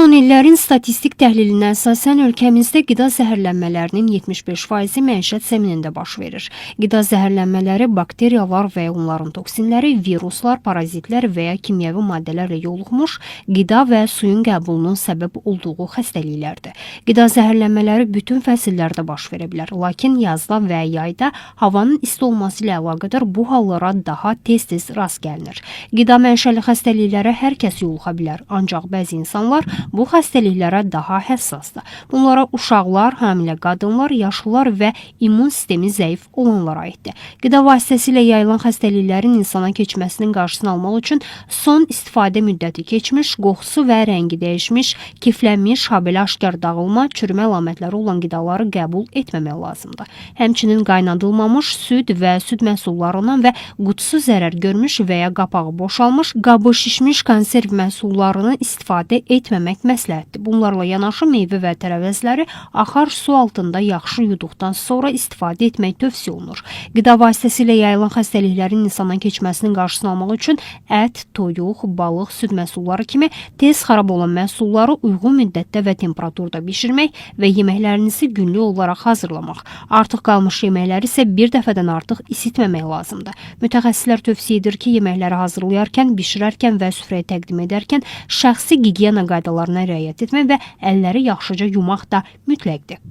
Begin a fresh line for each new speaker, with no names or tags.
Son illərin statistik təhlilinə əsasən ölkəmizdə qida zəhərlənmələrinin 75%-i məişət səminində baş verir. Qida zəhərlənmələri bakteriyalar və onların toksinləri, viruslar, parazitlər və ya kimyəvi maddələrlə yoluxmuş qida və suyun qəbulunun səbəb olduğu xəstəliklərdir. Qida zəhərlənmələri bütün fəsillərdə baş verə bilər, lakin yazda və yayda havanın isti olması ilə əlaqədar bu hallara daha tez-tez rast gəlinir. Qida mənşəli xəstəliklərə hər kəs yoluxa bilər, ancaq bəzi insanlar bu xəstəliklərə daha həssasdır. Bunlara uşaqlar, hamilə qadınlar, yaşlılar və immun sistemi zəif olanlar aiddir. Qida vasitəsilə yayılan xəstəliklərin insana keçməsinin qarşısını almaq üçün son istifadə müddəti keçmiş, qoxusu və rəngi dəyişmiş, kiflənmiş, habelə aşkar dağılma, çürümə əlamətləri olan qidaları qəbul etməmək lazımdır. Həmçinin qaynadılmamış süd və süd məhsullarından və qutusu zərər görmüş və ya qapağı boşalmış, qabı şişmiş konserv məhsullarını istifadə etməmək məsləhətdir. Bunlarla yanaşı meyvə və tərəvəzləri axar su altında yaxşı yuduqdan sonra istifadə etmək tövsiyə olunur. Qida vasitəsilə yayılan xəstəliklərin insana keçməsinin qarşısını almaq üçün ət, toyuq, balıq, süd məhsulları kimi tez xarab olan məhsulları uyğun müddətdə və temperaturda bişirmək və yeməklərinizi günlük olaraq hazırlamaq. Artıq qalmış yeməkləri isə bir dəfədən artıq isitməmək lazımdır. Mütəxəssislər tövsiyə edir ki, yeməkləri hazırlayarkən, bişirərkən və süfrəyə təqdim edərkən şəxsi gigiyena qaydalarına riayət etmək və əlləri yaxşıca yumaq da mütləqdir.